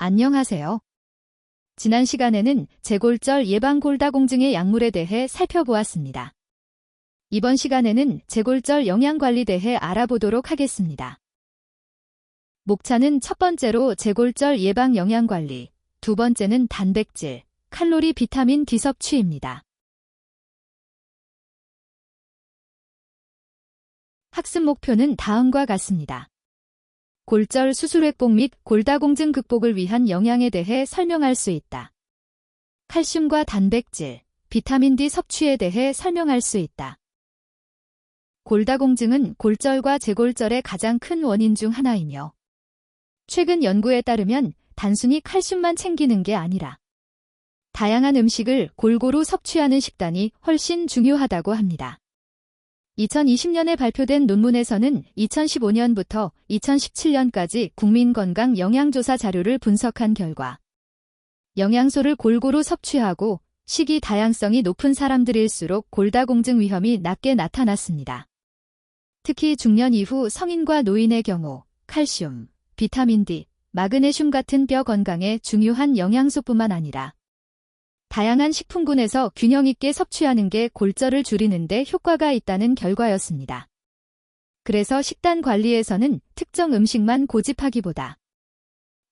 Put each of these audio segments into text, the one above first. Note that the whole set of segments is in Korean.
안녕하세요. 지난 시간에는 재골절 예방 골다공증의 약물에 대해 살펴보았습니다. 이번 시간에는 재골절 영양관리에 대해 알아보도록 하겠습니다. 목차는 첫 번째로 재골절 예방 영양관리, 두 번째는 단백질, 칼로리, 비타민 D 섭취입니다. 학습 목표는 다음과 같습니다. 골절 수술 회복 및 골다공증 극복을 위한 영양에 대해 설명할 수 있다. 칼슘과 단백질, 비타민 D 섭취에 대해 설명할 수 있다. 골다공증은 골절과 재골절의 가장 큰 원인 중 하나이며 최근 연구에 따르면 단순히 칼슘만 챙기는 게 아니라 다양한 음식을 골고루 섭취하는 식단이 훨씬 중요하다고 합니다. 2020년에 발표된 논문에서는 2015년부터 2017년까지 국민건강 영양조사 자료를 분석한 결과 영양소를 골고루 섭취하고 식이 다양성이 높은 사람들일수록 골다공증 위험이 낮게 나타났습니다. 특히 중년 이후 성인과 노인의 경우 칼슘, 비타민 D, 마그네슘 같은 뼈 건강에 중요한 영양소뿐만 아니라 다양한 식품군에서 균형 있게 섭취하는 게 골절을 줄이는 데 효과가 있다는 결과였습니다. 그래서 식단 관리에서는 특정 음식만 고집하기보다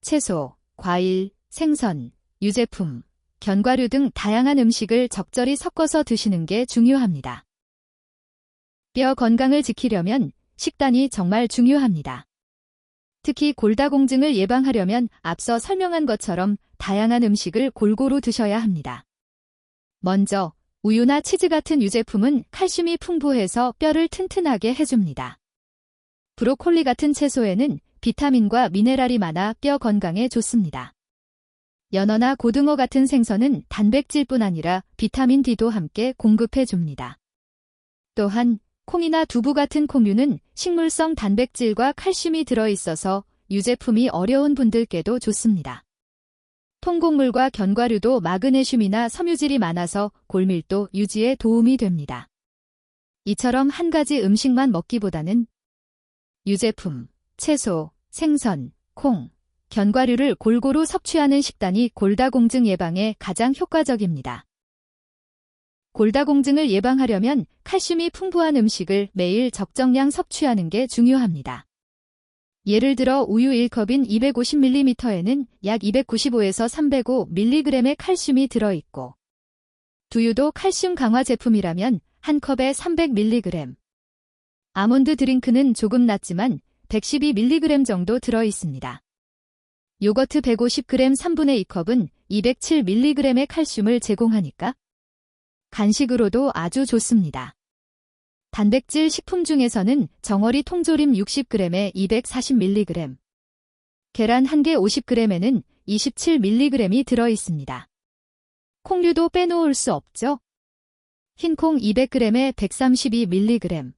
채소, 과일, 생선, 유제품, 견과류 등 다양한 음식을 적절히 섞어서 드시는 게 중요합니다. 뼈 건강을 지키려면 식단이 정말 중요합니다. 특히 골다공증을 예방하려면 앞서 설명한 것처럼 다양한 음식을 골고루 드셔야 합니다. 먼저 우유나 치즈 같은 유제품은 칼슘이 풍부해서 뼈를 튼튼하게 해줍니다. 브로콜리 같은 채소에는 비타민과 미네랄이 많아 뼈 건강에 좋습니다. 연어나 고등어 같은 생선은 단백질뿐 아니라 비타민 D도 함께 공급해줍니다. 또한 콩이나 두부 같은 콩류는 식물성 단백질과 칼슘이 들어있어서 유제품이 어려운 분들께도 좋습니다. 통곡물과 견과류도 마그네슘이나 섬유질이 많아서 골밀도 유지에 도움이 됩니다. 이처럼 한 가지 음식만 먹기보다는 유제품, 채소, 생선, 콩, 견과류를 골고루 섭취하는 식단이 골다공증 예방에 가장 효과적입니다. 골다공증을 예방하려면 칼슘이 풍부한 음식을 매일 적정량 섭취하는 게 중요합니다. 예를 들어 우유 1컵인 250ml에는 약 295에서 305mg의 칼슘이 들어있고 두유도 칼슘 강화 제품이라면 한 컵에 300mg, 아몬드 드링크는 조금 낮지만 112mg 정도 들어있습니다. 요거트 150g 3분의 2컵은 207mg의 칼슘을 제공하니까 간식으로도 아주 좋습니다. 단백질 식품 중에서는 정어리 통조림 60g에 240mg, 계란 1개 50g에는 27mg이 들어있습니다. 콩류도 빼놓을 수 없죠. 흰콩 200g에 132mg,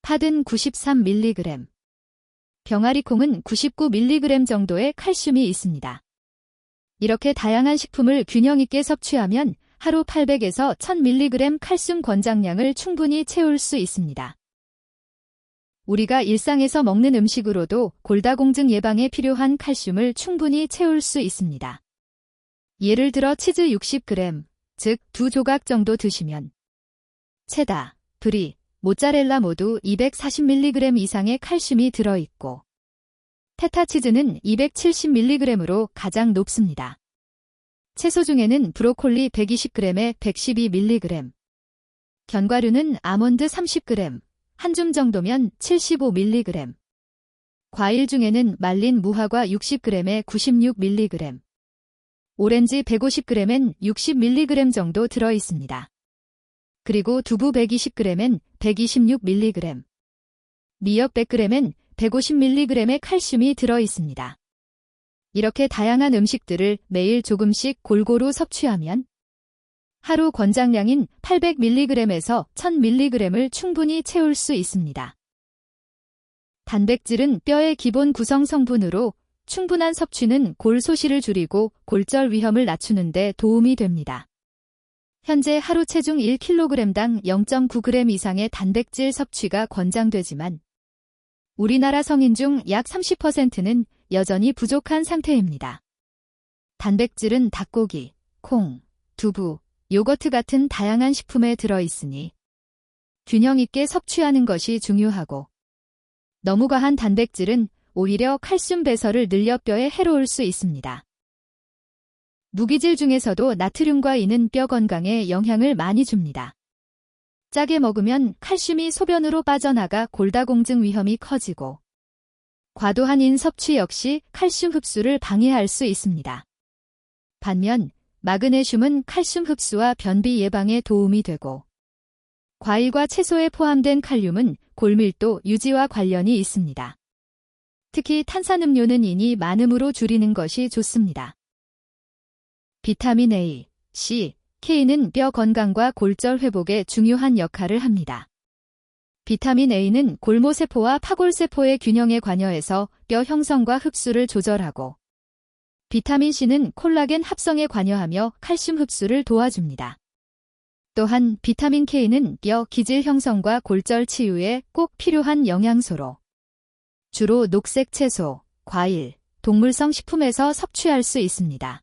팥은 93mg, 병아리콩은 99mg 정도의 칼슘이 있습니다. 이렇게 다양한 식품을 균형 있게 섭취하면 하루 800에서 1000mg 칼슘 권장량을 충분히 채울 수 있습니다. 우리가 일상에서 먹는 음식으로도 골다공증 예방에 필요한 칼슘을 충분히 채울 수 있습니다. 예를 들어 치즈 60g, 즉 2조각 정도 드시면 체다, 브리, 모짜렐라 모두 240mg 이상의 칼슘이 들어있고 페타치즈는 270mg으로 가장 높습니다. 채소 중에는 브로콜리 120g에 112mg, 견과류는 아몬드 30g, 한 줌 정도면 75mg, 과일 중에는 말린 무화과 60g에 96mg, 오렌지 150g엔 60mg 정도 들어있습니다. 그리고 두부 120g엔 126mg, 미역 100g엔 150mg의 칼슘이 들어있습니다. 이렇게 다양한 음식들을 매일 조금씩 골고루 섭취하면 하루 권장량인 800mg에서 1000mg을 충분히 채울 수 있습니다. 단백질은 뼈의 기본 구성 성분으로 충분한 섭취는 골 소실을 줄이고 골절 위험을 낮추는 데 도움이 됩니다. 현재 하루 체중 1kg당 0.9g 이상의 단백질 섭취가 권장되지만 우리나라 성인 중 약 30%는 여전히 부족한 상태입니다. 단백질은 닭고기, 콩, 두부, 요거트 같은 다양한 식품에 들어있으니 균형 있게 섭취하는 것이 중요하고, 너무 과한 단백질은 오히려 칼슘 배설을 늘려 뼈에 해로울 수 있습니다. 무기질 중에서도 나트륨과 이는 뼈 건강에 영향을 많이 줍니다. 짜게 먹으면 칼슘이 소변으로 빠져나가 골다공증 위험이 커지고, 과도한 인 섭취 역시 칼슘 흡수를 방해할 수 있습니다. 반면 마그네슘은 칼슘 흡수와 변비 예방에 도움이 되고, 과일과 채소에 포함된 칼륨은 골밀도 유지와 관련이 있습니다. 특히 탄산음료는 인이 많음으로 줄이는 것이 좋습니다. 비타민 A, C, K는 뼈 건강과 골절 회복에 중요한 역할을 합니다. 비타민 A는 골모세포와 파골세포의 균형에 관여해서 뼈 형성과 흡수를 조절하고, 비타민 C는 콜라겐 합성에 관여하며 칼슘 흡수를 도와줍니다. 또한 비타민 K는 뼈 기질 형성과 골절 치유에 꼭 필요한 영양소로 주로 녹색 채소, 과일, 동물성 식품에서 섭취할 수 있습니다.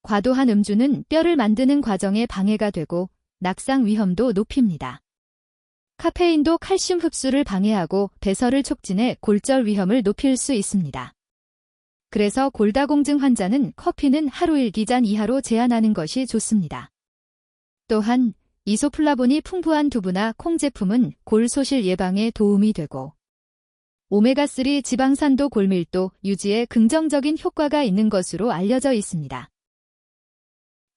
과도한 음주는 뼈를 만드는 과정에 방해가 되고 낙상 위험도 높입니다. 카페인도 칼슘 흡수를 방해하고 배설을 촉진해 골절 위험을 높일 수 있습니다. 그래서 골다공증 환자는 커피는 하루 1기잔 이하로 제한하는 것이 좋습니다. 또한 이소플라본이 풍부한 두부나 콩 제품은 골 소실 예방에 도움이 되고, 오메가3 지방산도 골밀도 유지에 긍정적인 효과가 있는 것으로 알려져 있습니다.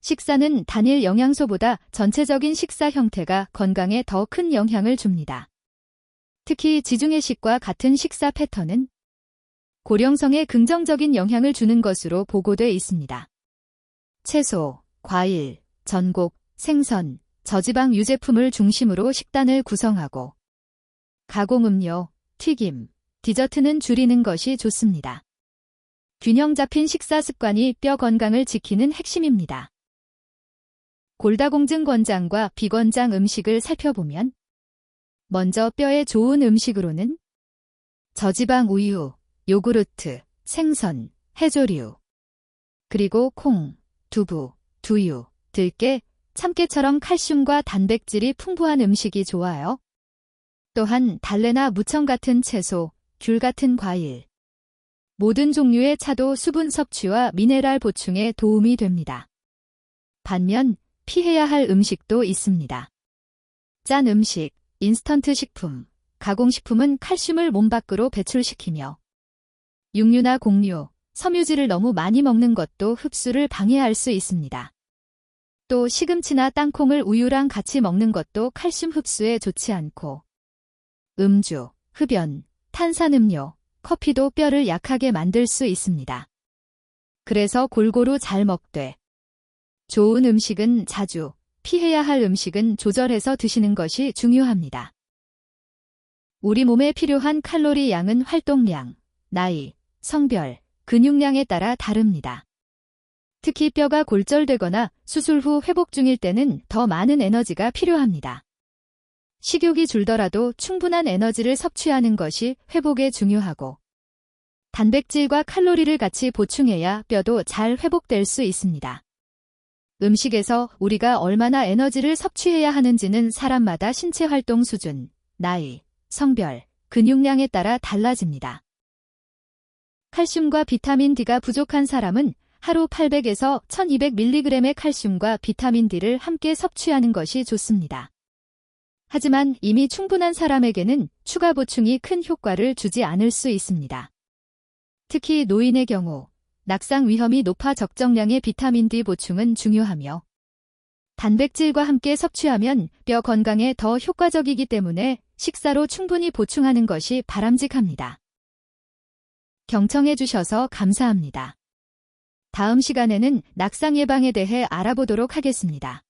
식사는 단일 영양소보다 전체적인 식사 형태가 건강에 더 큰 영향을 줍니다. 특히 지중해식과 같은 식사 패턴은 고령성에 긍정적인 영향을 주는 것으로 보고돼 있습니다. 채소, 과일, 전곡, 생선, 저지방 유제품을 중심으로 식단을 구성하고, 가공음료, 튀김, 디저트는 줄이는 것이 좋습니다. 균형 잡힌 식사 습관이 뼈 건강을 지키는 핵심입니다. 골다공증 권장과 비건장 음식을 살펴보면, 먼저 뼈에 좋은 음식으로는 저지방 우유, 요구르트, 생선, 해조류, 그리고 콩, 두부, 두유, 들깨, 참깨처럼 칼슘과 단백질이 풍부한 음식이 좋아요. 또한 달래나 무청 같은 채소, 귤 같은 과일, 모든 종류의 차도 수분 섭취와 미네랄 보충에 도움이 됩니다. 반면 피해야 할 음식도 있습니다. 짠 음식, 인스턴트 식품, 가공식품은 칼슘을 몸 밖으로 배출시키며, 육류나 곡류, 섬유질을 너무 많이 먹는 것도 흡수를 방해할 수 있습니다. 또 시금치나 땅콩을 우유랑 같이 먹는 것도 칼슘 흡수에 좋지 않고, 음주, 흡연, 탄산음료, 커피도 뼈를 약하게 만들 수 있습니다. 그래서 골고루 잘 먹되, 좋은 음식은 자주, 피해야 할 음식은 조절해서 드시는 것이 중요합니다. 우리 몸에 필요한 칼로리 양은 활동량, 나이, 성별, 근육량에 따라 다릅니다. 특히 뼈가 골절되거나 수술 후 회복 중일 때는 더 많은 에너지가 필요합니다. 식욕이 줄더라도 충분한 에너지를 섭취하는 것이 회복에 중요하고, 단백질과 칼로리를 같이 보충해야 뼈도 잘 회복될 수 있습니다. 음식에서 우리가 얼마나 에너지를 섭취해야 하는지는 사람마다 신체 활동 수준, 나이, 성별, 근육량에 따라 달라집니다. 칼슘과 비타민 D가 부족한 사람은 하루 800에서 1200mg의 칼슘과 비타민 D를 함께 섭취하는 것이 좋습니다. 하지만 이미 충분한 사람에게는 추가 보충이 큰 효과를 주지 않을 수 있습니다. 특히 노인의 경우 낙상 위험이 높아 적정량의 비타민 D 보충은 중요하며, 단백질과 함께 섭취하면 뼈 건강에 더 효과적이기 때문에 식사로 충분히 보충하는 것이 바람직합니다. 경청해 주셔서 감사합니다. 다음 시간에는 낙상 예방에 대해 알아보도록 하겠습니다.